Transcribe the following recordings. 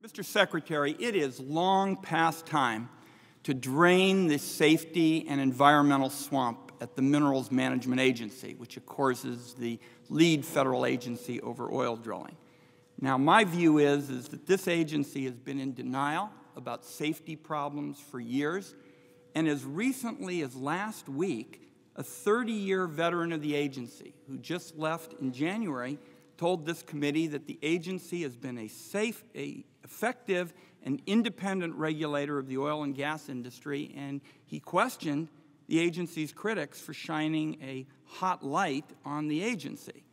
Mr. Secretary, it is long past time to drain the safety and environmental swamp at the Minerals Management Agency, which of course is the lead federal agency over oil drilling. Now, my view is that this agency has been in denial about safety problems for years, and as recently as last week, a 30-year veteran of the agency who just left in January told this committee that the agency has been a safe, effective, and independent regulator of the oil and gas industry, and he questioned the agency's critics for shining a hot light on the agency.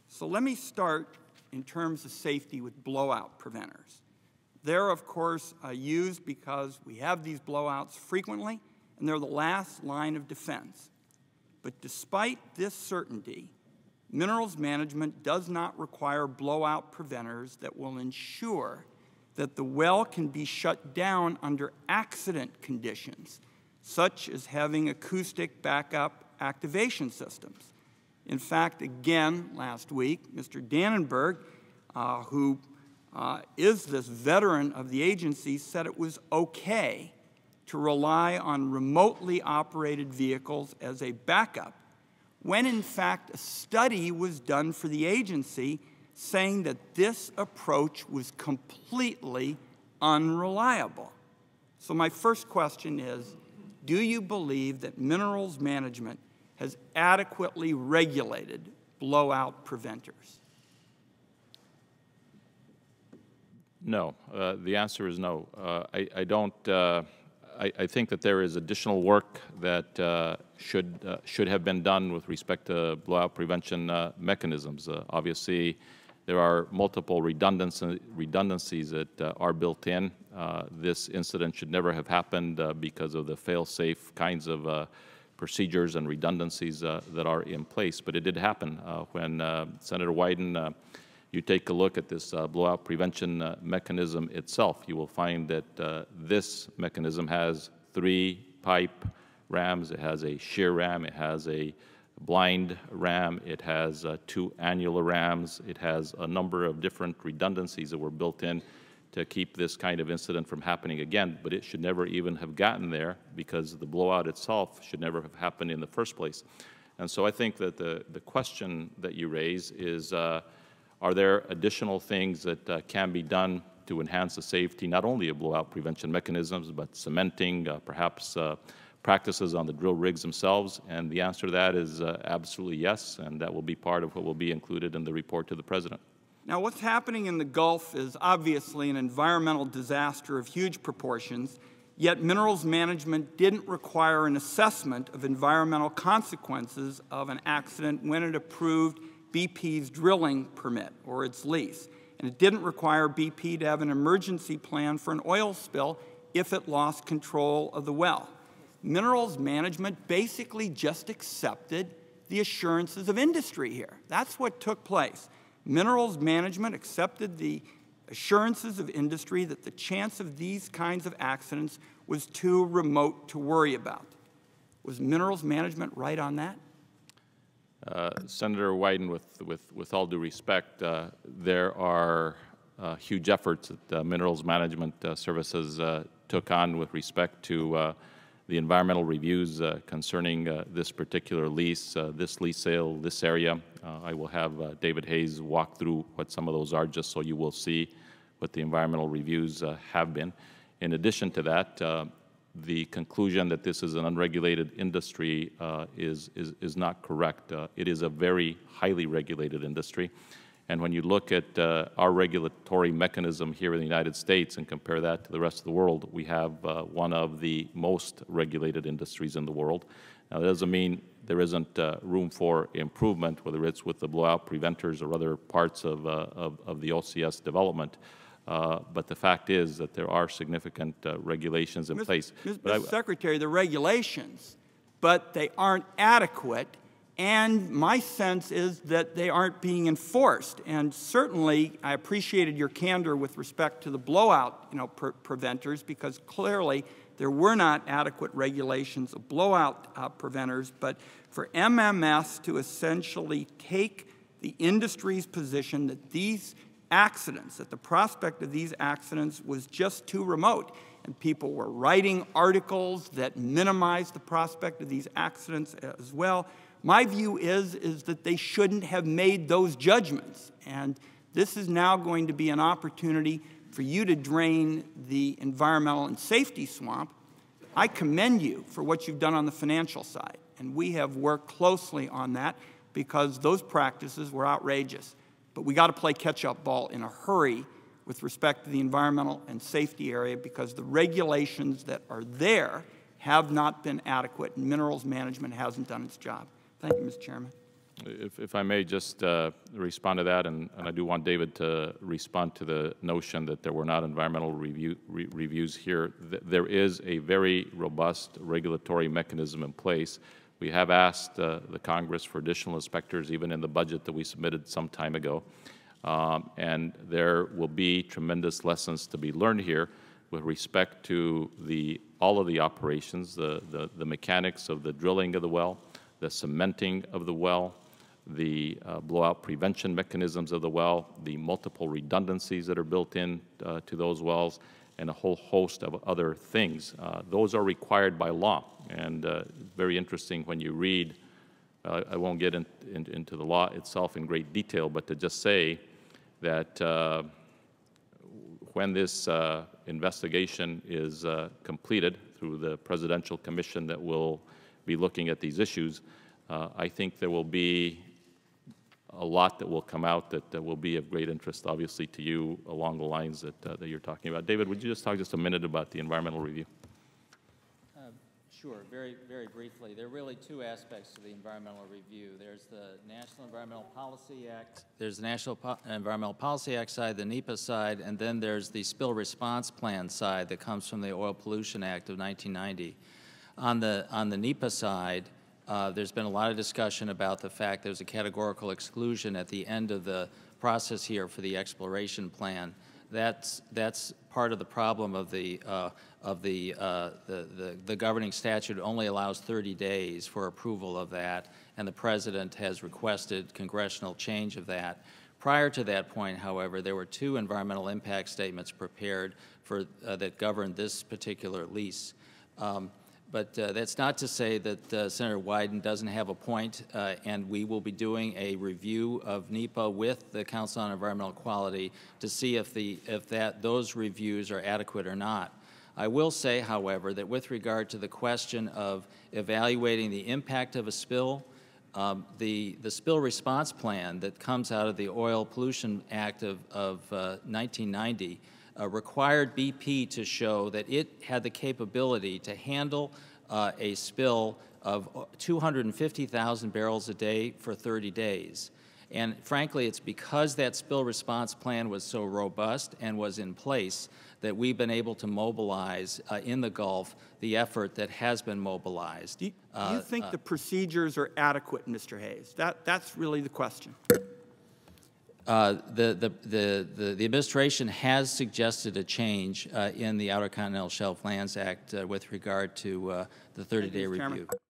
So let me start in terms of safety with blowout preventers. They're, of course, used because we have these blowouts frequently, and they're the last line of defense. But despite this certainty, minerals management does not require blowout preventers that will ensure that the well can be shut down under accident conditions, such as having acoustic backup activation systems. In fact, again, last week, Mr. Dannenberg, who is this veteran of the agency, said it was okay to rely on remotely operated vehicles as a backup, when in fact a study was done for the agency saying that this approach was completely unreliable. So my first question is, do you believe that minerals management has adequately regulated blowout preventers? No. The answer is no. I think that there is additional work that should have been done with respect to blowout mechanisms. Obviously, there are multiple redundancies that are built in. This incident should never have happened because of the fail-safe kinds of procedures and redundancies that are in place. But it did happen when Senator Wyden, you take a look at this blowout prevention mechanism itself, you will find that this mechanism has 3 pipe rams. It has a shear ram. It has a blind ram. It has 2 annular rams. It has a number of different redundancies that were built in to keep this kind of incident from happening again. But it should never even have gotten there because the blowout itself should never have happened in the first place. And so I think that the question that you raise is, are there additional things that can be done to enhance the safety, not only of blowout prevention mechanisms, but cementing, perhaps practices on the drill rigs themselves? And the answer to that is absolutely yes, and that will be part of what will be included in the report to the President. Now, what's happening in the Gulf is obviously an environmental disaster of huge proportions, yet minerals management didn't require an assessment of environmental consequences of an accident when it approved BP's drilling permit or its lease. And it didn't require BP to have an emergency plan for an oil spill if it lost control of the well. Minerals management basically just accepted the assurances of industry here. That's what took place. Minerals management accepted the assurances of industry that the chance of these kinds of accidents was too remote to worry about. Was minerals management right on that? Senator Wyden, with all due respect, there are huge efforts that Minerals Management Services took on with respect to the environmental reviews concerning this particular lease, this lease sale, this area. I will have David Hayes walk through what some of those are, just so you will see what the environmental reviews have been. In addition to that, the conclusion that this is an unregulated industry is not correct. It is a very highly regulated industry. And when you look at our regulatory mechanism here in the United States and compare that to the rest of the world, we have one of the most regulated industries in the world. Now, that doesn't mean there isn't room for improvement, whether it's with the blowout preventers or other parts of the OCS development. But the fact is that there are significant regulations in place. Mr. Secretary, the regulations, but they aren't adequate, and my sense is that they aren't being enforced. And certainly, I appreciated your candor with respect to the blowout, preventers, because clearly there were not adequate regulations of blowout preventers. But for MMS to essentially take the industry's position that these accidents, that the prospect of these accidents was just too remote. And people were writing articles that minimized the prospect of these accidents as well. My view is that they shouldn't have made those judgments. And this is now going to be an opportunity for you to drain the environmental and safety swamp. I commend you for what you've done on the financial side. And we have worked closely on that because those practices were outrageous. But we got to play catch-up ball in a hurry with respect to the environmental and safety area because the regulations that are there have not been adequate and minerals management hasn't done its job. Thank you, Mr. Chairman. If I may just respond to that, and I do want David to respond to the notion that there were not environmental reviews here. There is a very robust regulatory mechanism in place. We have asked the Congress for additional inspectors, even in the budget that we submitted some time ago. And there will be tremendous lessons to be learned here with respect to all of the operations, the mechanics of the drilling of the well, the cementing of the well, the blowout prevention mechanisms of the well, the multiple redundancies that are built in to those wells, and a whole host of other things. Those are required by law, and very interesting when you read, I won't get into the law itself in great detail, but to just say that when this investigation is completed through the Presidential Commission that will be looking at these issues, I think there will be a lot that will come out that will be of great interest, obviously, to you along the lines that you're talking about. David, would you just talk just a minute about the environmental review? Sure, very briefly. There are really two aspects to the environmental review. There's the National Environmental Policy Act. There's the National Environmental Policy Act side, the NEPA side, and then there's the Spill Response Plan side that comes from the Oil Pollution Act of 1990. On the NEPA side, there's been a lot of discussion about the fact there's a categorical exclusion at the end of the process here for the exploration plan. That's part of the problem of the governing statute. Only allows 30 days for approval of that, and the President has requested congressional change of that. Prior to that point, however, there were two environmental impact statements prepared for that governed this particular lease. But that's not to say that Senator Wyden doesn't have a point, and we will be doing a review of NEPA with the Council on Environmental Quality to see if those reviews are adequate or not. I will say, however, that with regard to the question of evaluating the impact of a spill, the spill response plan that comes out of the Oil Pollution Act of 1990 required BP to show that it had the capability to handle a spill of 250,000 barrels a day for 30 days. And frankly, it's because that spill response plan was so robust and was in place that we've been able to mobilize in the Gulf the effort that has been mobilized. Do you think the procedures are adequate, Mr. Hayes? That's really the question. The administration has suggested a change in the Outer Continental Shelf Lands Act with regard to the 30-day review.